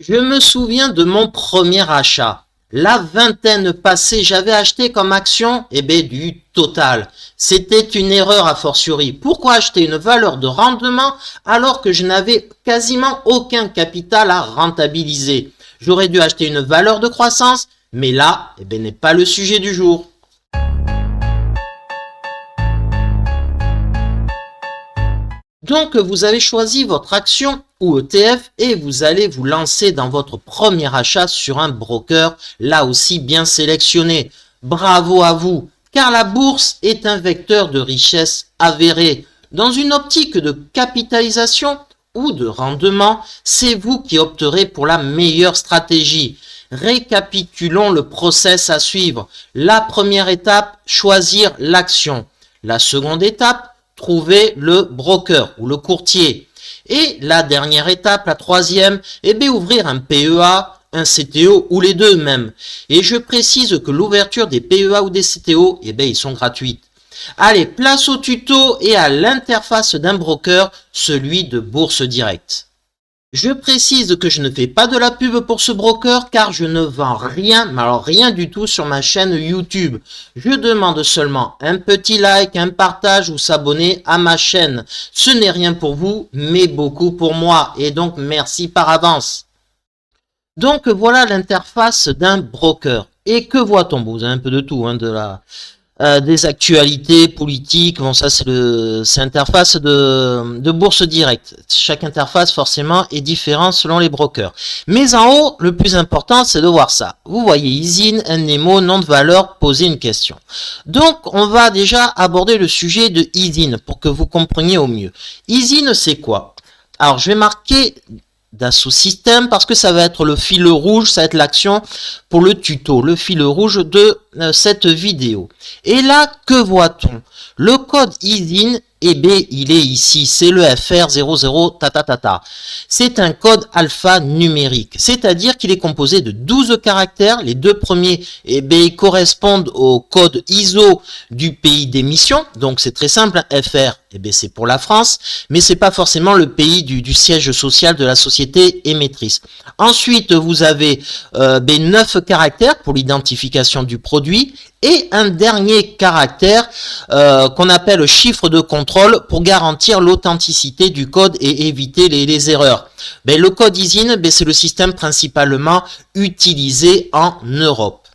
Je me souviens de mon premier achat. La vingtaine passée, j'avais acheté comme action, du Total. C'était une erreur a fortiori. Pourquoi acheter une valeur de rendement alors que je n'avais quasiment aucun capital à rentabiliser? J'aurais dû acheter une valeur de croissance, mais là, n'est pas le sujet du jour. Donc, vous avez choisi votre action ou ETF et vous allez vous lancer dans votre premier achat sur un broker, là aussi bien sélectionné. Bravo à vous, car la bourse est un vecteur de richesse avéré. Dans une optique de capitalisation ou de rendement, c'est vous qui opterez pour la meilleure stratégie. Récapitulons le process à suivre. La première étape, choisir l'action. La seconde étape, trouver le broker ou le courtier. Et la dernière étape, la troisième, ouvrir un PEA, un CTO ou les deux même. Et je précise que l'ouverture des PEA ou des CTO, ils sont gratuites. Allez, place au tuto et à l'interface d'un broker, celui de Bourse Direct. Je précise que je ne fais pas de la pub pour ce broker car je ne vends rien, mais alors rien du tout sur ma chaîne YouTube. Je demande seulement un petit like, un partage ou s'abonner à ma chaîne. Ce n'est rien pour vous, mais beaucoup pour moi et donc merci par avance. Donc voilà l'interface d'un broker. Et que voit-on? Vous avez un peu de tout, des actualités politiques. Bon, ça c'est l'interface de Bourse Direct. Chaque interface forcément est différente selon les brokers. Mais en haut, le plus important, c'est de voir ça. Vous voyez ISIN, NMO, nom de valeur, poser une question. Donc, on va déjà aborder le sujet de ISIN pour que vous compreniez au mieux. ISIN, c'est quoi? Alors, je vais marquer Dassault Systèmes parce que ça va être le fil rouge, ça va être l'action pour le tuto, le fil rouge de cette vidéo. Et là, que voit-on? Le code ISIN, il est ici, c'est le FR00 C'est un code alpha numérique, c'est-à-dire qu'il est composé de 12 caractères. Les deux premiers, ils correspondent au code ISO du pays d'émission. Donc c'est très simple, FR, c'est pour la France, mais c'est pas forcément le pays du siège social de la société émettrice. Ensuite, vous avez 9 caractères pour l'identification du produit et un dernier caractère qu'on appelle chiffre de contrôle pour garantir l'authenticité du code et éviter les erreurs. Le code ISIN, c'est le système principalement utilisé en Europe.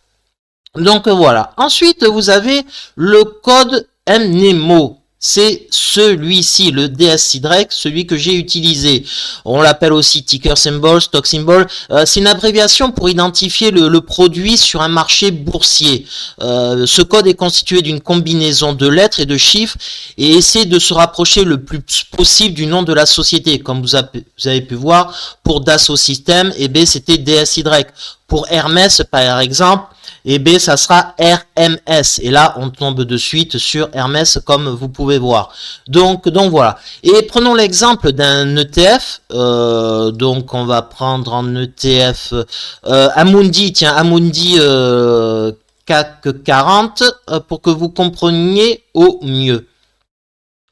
Donc voilà. Ensuite, vous avez le code NMO. C'est celui-ci, le DSY, celui que j'ai utilisé. On l'appelle aussi ticker symbol, stock symbol. C'est une abréviation pour identifier le produit sur un marché boursier. Ce code est constitué d'une combinaison de lettres et de chiffres et essaie de se rapprocher le plus possible du nom de la société. Comme vous avez pu voir, pour Dassault Systèmes, c'était DSY. Pour Hermès, par exemple, ça sera RMS. Et là, on tombe de suite sur Hermès, comme vous pouvez voir. Donc voilà. Et prenons l'exemple d'un ETF. Donc, on va prendre en ETF Amundi. Tiens, Amundi CAC 40 pour que vous compreniez au mieux.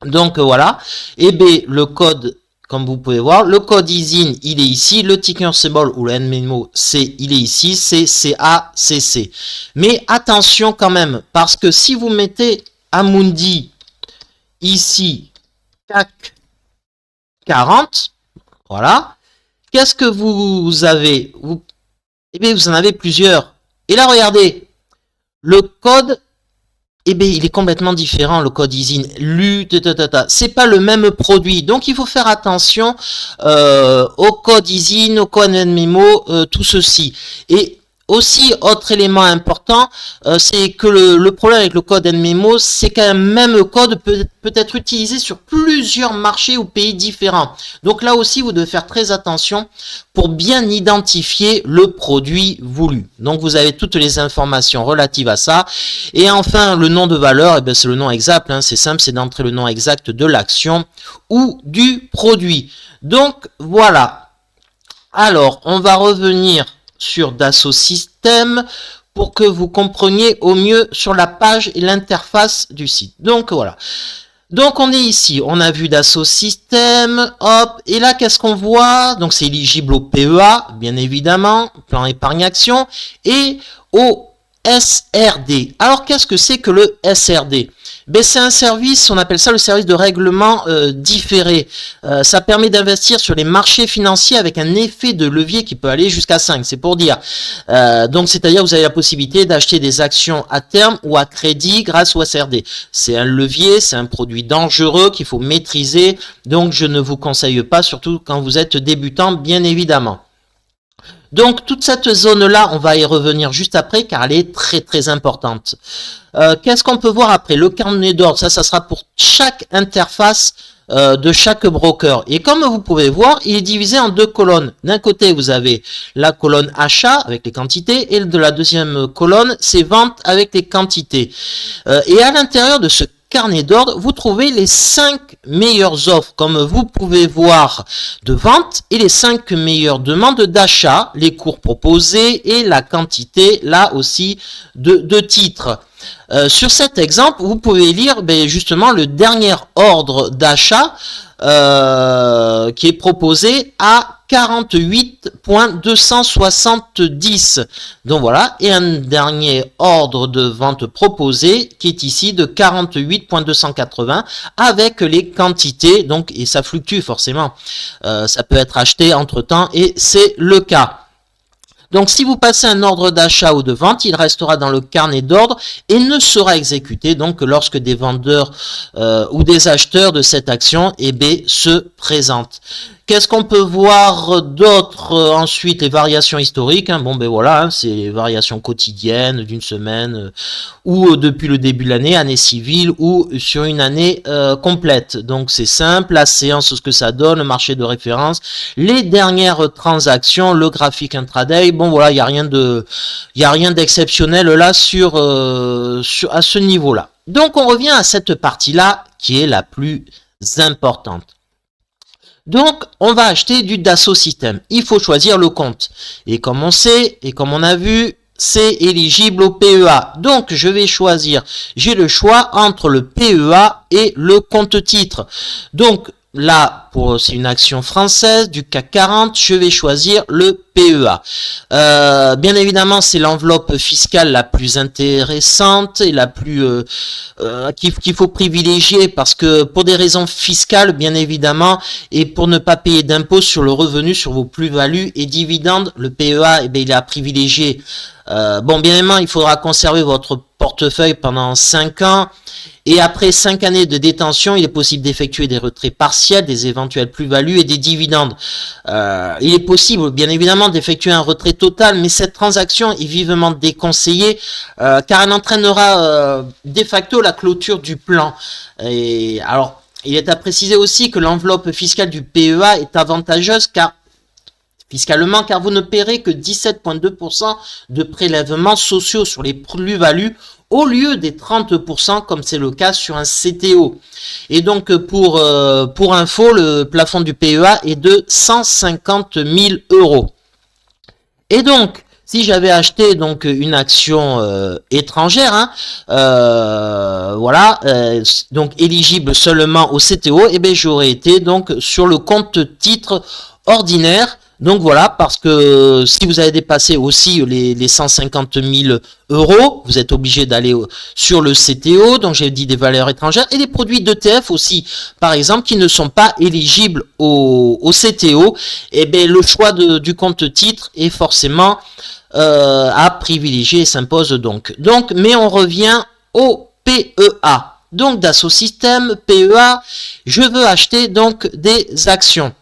Donc, voilà. Le code... Comme vous pouvez voir, le code ISIN, il est ici. Le ticker symbol ou le NMO, il est ici. C'est CACC. Mais attention quand même, parce que si vous mettez Amundi ici, CAC 40, voilà. Qu'est-ce que vous avez? Vous en avez plusieurs. Et là, regardez, le code... il est complètement différent, le code ISIN. C'est pas le même produit. Donc, il faut faire attention au code ISIN, au code NMO, tout ceci. Et aussi, autre élément important, c'est que le problème avec le code NMO, c'est qu'un même code peut être utilisé sur plusieurs marchés ou pays différents. Donc là aussi, vous devez faire très attention pour bien identifier le produit voulu. Donc vous avez toutes les informations relatives à ça. Et enfin, le nom de valeur, c'est le nom exact. C'est simple, c'est d'entrer le nom exact de l'action ou du produit. Donc voilà. Alors, on va revenir sur Dassault Systèmes pour que vous compreniez au mieux sur la page et l'interface du site. Donc voilà. Donc on est ici, on a vu Dassault Systèmes, hop, et là qu'est-ce qu'on voit? Donc c'est éligible au PEA, bien évidemment, plan épargne action, et au SRD. Alors qu'est-ce que c'est que le SRD? Ben, c'est un service, on appelle ça le service de règlement différé. Ça permet d'investir sur les marchés financiers avec un effet de levier qui peut aller jusqu'à 5, c'est pour dire. Donc c'est-à-dire vous avez la possibilité d'acheter des actions à terme ou à crédit grâce au SRD. C'est un levier, c'est un produit dangereux qu'il faut maîtriser, donc je ne vous conseille pas, surtout quand vous êtes débutant, bien évidemment. Donc toute cette zone-là, on va y revenir juste après car elle est très très importante. Qu'est-ce qu'on peut voir après? Le carnet d'ordre, ça sera pour chaque interface de chaque broker. Et comme vous pouvez voir, il est divisé en deux colonnes. D'un côté, vous avez la colonne achat avec les quantités et de la deuxième colonne, c'est vente avec les quantités. Et à l'intérieur de ce carnet d'ordre, vous trouvez les 5 meilleures offres, comme vous pouvez voir, de vente et les 5 meilleures demandes d'achat, les cours proposés et la quantité, là aussi, de titres. Sur cet exemple, vous pouvez lire justement le dernier ordre d'achat qui est proposé à 48.270. Donc voilà, et un dernier ordre de vente proposé qui est ici de 48.280 avec les quantités, donc et ça fluctue forcément. Ça peut être acheté entre temps et c'est le cas. Donc si vous passez un ordre d'achat ou de vente, il restera dans le carnet d'ordre et ne sera exécuté donc lorsque des vendeurs ou des acheteurs de cette action se présentent. Qu'est-ce qu'on peut voir d'autre? Ensuite, les variations historiques. Bon, ben voilà, c'est les variations quotidiennes d'une semaine ou depuis le début de l'année, année civile ou sur une année complète. Donc, c'est simple. La séance, ce que ça donne, le marché de référence, les dernières transactions, le graphique intraday. Bon, voilà, il n'y a rien d'exceptionnel là à ce niveau-là. Donc, on revient à cette partie-là qui est la plus importante. Donc, on va acheter du Dassault Systèmes. Il faut choisir le compte. Et comme on sait, et comme on a vu, c'est éligible au PEA. Donc, je vais choisir, j'ai le choix entre le PEA et le compte titre. Donc, là, c'est une action française du CAC 40, je vais choisir le PEA. Bien évidemment, c'est l'enveloppe fiscale la plus intéressante et la plus qu'il faut privilégier parce que pour des raisons fiscales, bien évidemment, et pour ne pas payer d'impôts sur le revenu, sur vos plus-values et dividendes, le PEA, il est à privilégier. Bon, bien évidemment, il faudra conserver votre portefeuille pendant 5 ans. Et après 5 années de détention, il est possible d'effectuer des retraits partiels, des éventuelles plus-values et des dividendes. Il est possible, bien évidemment, d'effectuer un retrait total, mais cette transaction est vivement déconseillée car elle entraînera de facto la clôture du plan. Et alors, il est à préciser aussi que l'enveloppe fiscale du PEA est avantageuse fiscalement, car vous ne paierez que 17,2% de prélèvements sociaux sur les plus-values au lieu des 30% comme c'est le cas sur un CTO. Et donc pour info, le plafond du PEA est de 150 000 €. Et donc, si j'avais acheté donc une action étrangère, donc éligible seulement au CTO, j'aurais été donc sur le compte titre ordinaire. Donc voilà, parce que si vous avez dépassé aussi les 150 000 €, vous êtes obligé d'aller sur le CTO, donc j'ai dit des valeurs étrangères, et des produits d'ETF aussi, par exemple, qui ne sont pas éligibles au CTO, le choix du compte titre est forcément à privilégier et s'impose donc. Mais on revient au PEA. Donc Dassault Systèmes, PEA, je veux acheter donc des actions.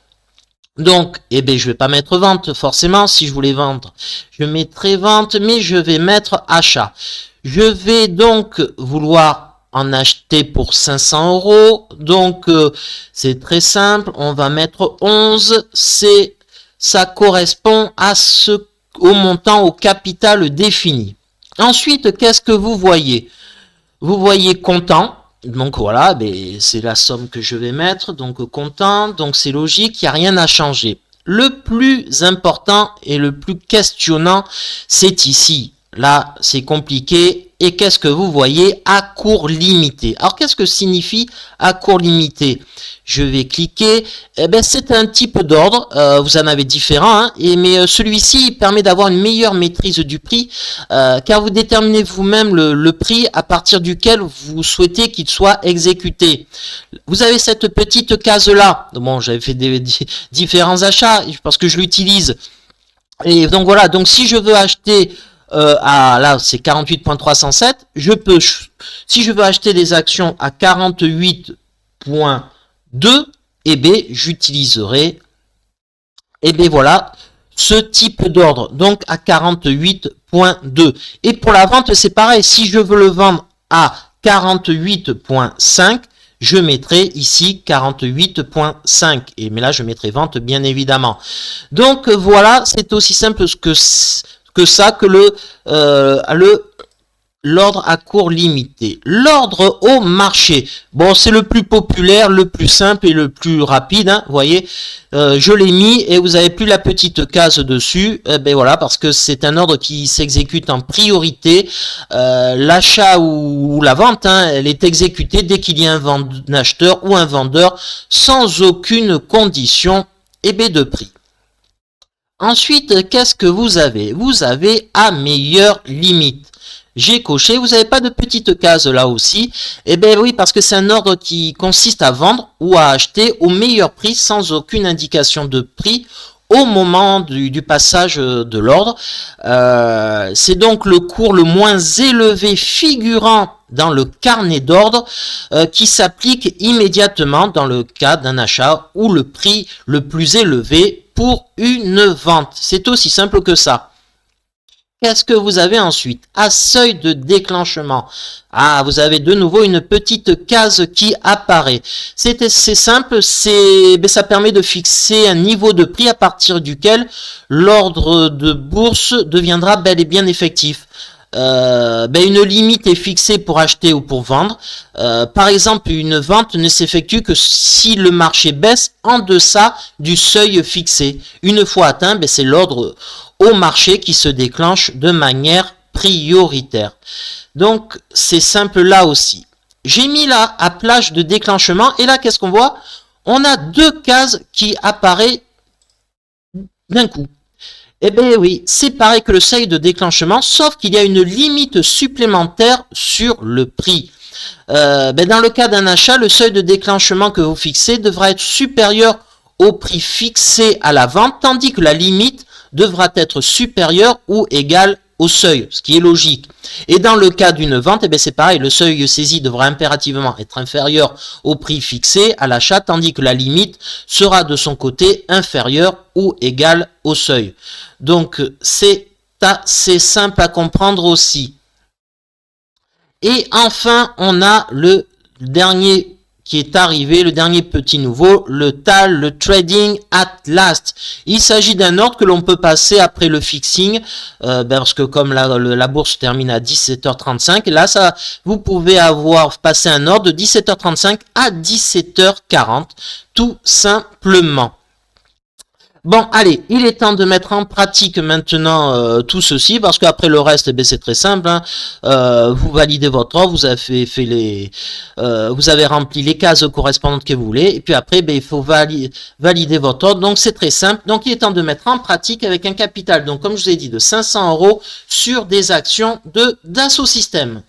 Donc, je vais pas mettre vente, forcément, si je voulais vendre, je mettrai vente, mais je vais mettre achat. Je vais donc vouloir en acheter pour 500 €, donc c'est très simple, on va mettre 11, ça correspond au montant, au capital défini. Ensuite, qu'est-ce que vous voyez? Vous voyez comptant. Donc voilà, c'est la somme que je vais mettre, donc comptant, donc c'est logique, il n'y a rien à changer. Le plus important et le plus questionnant, c'est ici. Là, c'est compliqué, et qu'est-ce que vous voyez? À cours limité. Alors qu'est-ce que signifie à cours limité? Je vais cliquer. Eh ben, c'est un type d'ordre. Vous en avez différents, hein, mais celui-ci permet d'avoir une meilleure maîtrise du prix, car vous déterminez vous-même le prix à partir duquel vous souhaitez qu'il soit exécuté. Vous avez cette petite case-là. Bon, j'avais fait différents achats parce que je l'utilise. Et donc voilà. Donc si je veux acheter là c'est 48.307, je peux, si je veux acheter des actions à 48.2, et bien j'utiliserai, et bien voilà, ce type d'ordre, donc à 48.2. Et pour la vente, c'est pareil, si je veux le vendre à 48.5, je mettrai ici 48.5. Et mais là, je mettrai vente, bien évidemment. Donc voilà, c'est aussi simple que ça que l'ordre à cours limité. L'ordre au marché. Bon, c'est le plus populaire, le plus simple et le plus rapide. Hein, vous voyez, je l'ai mis et vous avez plus la petite case dessus. Ben voilà, parce que c'est un ordre qui s'exécute en priorité. L'achat ou la vente, hein, elle est exécutée dès qu'il y a un acheteur ou un vendeur, sans aucune condition et de prix. Ensuite, qu'est-ce que vous avez? Vous avez à meilleure limite. J'ai coché, vous n'avez pas de petite case là aussi. Eh bien oui, parce que c'est un ordre qui consiste à vendre ou à acheter au meilleur prix sans aucune indication de prix au moment du passage de l'ordre. C'est donc le cours le moins élevé figurant dans le carnet d'ordre qui s'applique immédiatement dans le cas d'un achat ou le prix le plus élevé pour une vente. C'est aussi simple que ça. Qu'est-ce que vous avez ensuite? À seuil de déclenchement. Ah, vous avez de nouveau une petite case qui apparaît. C'est simple, ça permet de fixer un niveau de prix à partir duquel l'ordre de bourse deviendra bel et bien effectif. Une limite est fixée pour acheter ou pour vendre. Par exemple, une vente ne s'effectue que si le marché baisse en deçà du seuil fixé. Une fois atteint, c'est l'ordre au marché qui se déclenche de manière prioritaire. Donc, c'est simple là aussi. J'ai mis là à plage de déclenchement et là, qu'est-ce qu'on voit? On a deux cases qui apparaissent d'un coup. Eh bien oui, c'est pareil que le seuil de déclenchement, sauf qu'il y a une limite supplémentaire sur le prix. Dans le cas d'un achat, le seuil de déclenchement que vous fixez devra être supérieur au prix fixé à la vente, tandis que la limite devra être supérieure ou égale au seuil, ce qui est logique. Et dans le cas d'une vente, c'est pareil, le seuil saisi devra impérativement être inférieur au prix fixé à l'achat, tandis que la limite sera de son côté inférieure ou égale au seuil. Donc c'est assez simple à comprendre aussi. Et enfin, on a le dernier qui est arrivé, le dernier petit nouveau, le TAL, le Trading at Last. Il s'agit d'un ordre que l'on peut passer après le fixing, parce que comme la bourse termine à 17h35, là, vous pouvez avoir passé un ordre de 17h35 à 17h40, tout simplement. Bon, allez, il est temps de mettre en pratique maintenant tout ceci, parce qu'après le reste, c'est très simple. Hein. Vous validez votre offre, vous avez vous avez rempli les cases correspondantes que vous voulez, et puis après, il faut valider votre ordre. Donc c'est très simple. Donc il est temps de mettre en pratique avec un capital, donc comme je vous ai dit, de 500 € sur des actions de Dassault Systèmes.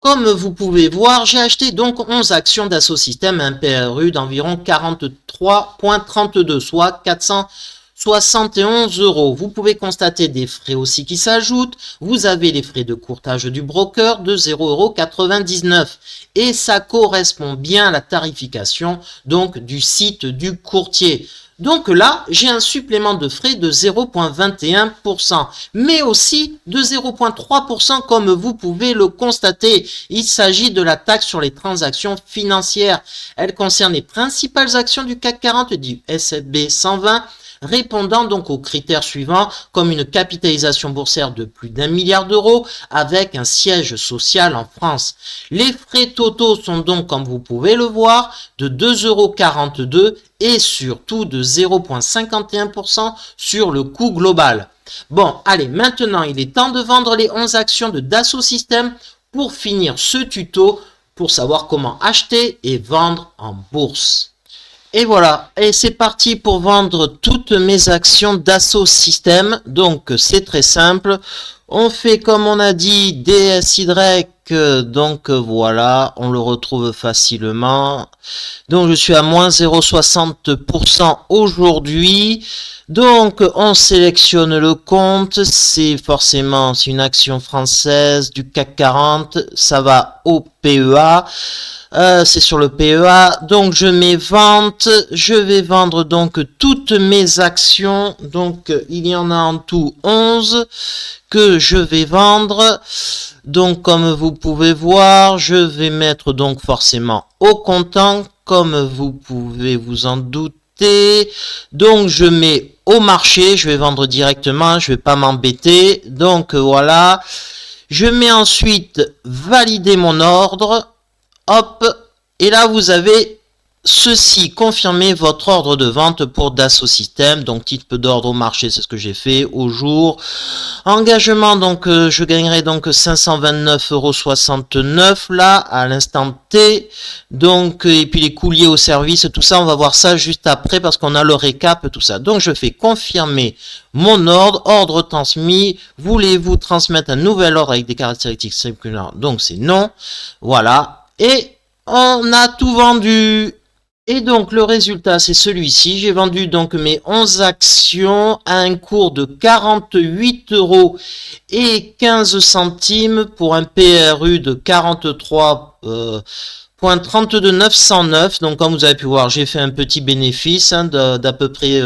Comme vous pouvez voir, j'ai acheté donc 11 actions Dassault Systèmes à un PRU d'environ 43,32, soit 471 €. Vous pouvez constater des frais aussi qui s'ajoutent. Vous avez les frais de courtage du broker de 0,99 €. Et ça correspond bien à la tarification donc du site du courtier. Donc là, j'ai un supplément de frais de 0,21%, mais aussi de 0,3% comme vous pouvez le constater. Il s'agit de la taxe sur les transactions financières. Elle concerne les principales actions du CAC 40 et du S&P 120, répondant donc aux critères suivants, comme une capitalisation boursière de plus d'1 milliard d'euros avec un siège social en France. Les frais totaux sont donc, comme vous pouvez le voir, de 2,42 € et surtout de 0,51% sur le coût global. Bon, allez, maintenant, il est temps de vendre les 11 actions de Dassault Systèmes pour finir ce tuto pour savoir comment acheter et vendre en bourse. Et voilà, et c'est parti pour vendre toutes mes actions Dassault Systèmes. Donc, c'est très simple. On fait comme on a dit DSY, donc voilà, on le retrouve facilement. Donc je suis à moins 0,60% aujourd'hui. Donc on sélectionne le compte, c'est forcément une action française du CAC 40, ça va au PEA. C'est sur le PEA, donc je mets vente, je vais vendre donc toutes mes actions, donc il y en a en tout 11 que je vais vendre. Donc comme vous pouvez voir, je vais mettre donc forcément au comptant, comme vous pouvez vous en douter. Donc je mets au marché, je vais vendre directement, je vais pas m'embêter. Donc voilà, je mets ensuite valider mon ordre. Hop, et là vous avez ceci, confirmer votre ordre de vente pour Dassault Systèmes, donc titre d'ordre au marché, c'est ce que j'ai fait au jour. Engagement, donc je gagnerai donc 529,69 € là, à l'instant T. Donc, et puis les coûts liés au service, tout ça, on va voir ça juste après parce qu'on a le récap, tout ça. Donc, je fais confirmer mon ordre transmis. Voulez-vous transmettre un nouvel ordre avec des caractéristiques circulaires? Donc, c'est non. Voilà. Et on a tout vendu. Et donc le résultat c'est celui-ci, j'ai vendu donc mes 11 actions à un cours de 48,15 € pour un PRU de 43,32909. Donc comme vous avez pu voir, j'ai fait un petit bénéfice d'à peu près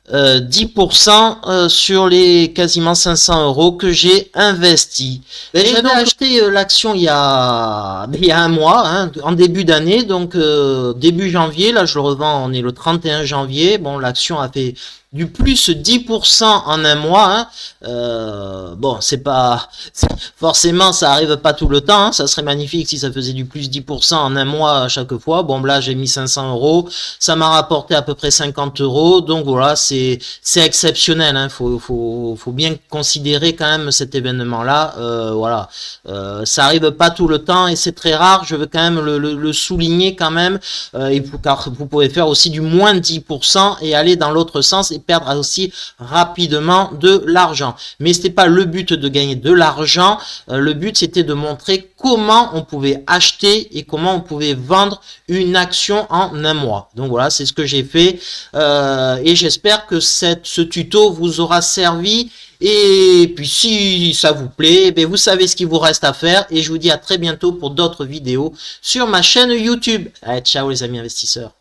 10% sur les quasiment 500 € que j'ai investi. J'avais acheté l'action il y a un mois, hein, en début d'année, donc début janvier, là je le revends, on est le 31 janvier, bon l'action a fait du plus 10% en un mois, hein. Bon c'est pas, forcément ça arrive pas tout le temps, hein. Ça serait magnifique si ça faisait du plus 10% en un mois à chaque fois. Bon là j'ai mis 500 €, ça m'a rapporté à peu près 50 €, donc voilà c'est exceptionnel, hein. Faut bien considérer quand même cet événement là, voilà, ça arrive pas tout le temps et c'est très rare, je veux quand même le souligner quand même, car vous pouvez faire aussi du moins 10% et aller dans l'autre sens et perdre aussi rapidement de l'argent. Mais c'était pas le but de gagner de l'argent, le but c'était de montrer comment on pouvait acheter et comment on pouvait vendre une action en un mois. Donc voilà, c'est ce que j'ai fait, et j'espère que ce tuto vous aura servi. Et puis si ça vous plaît, vous savez ce qu'il vous reste à faire et je vous dis à très bientôt pour d'autres vidéos sur ma chaîne YouTube. Allez, ciao les amis investisseurs.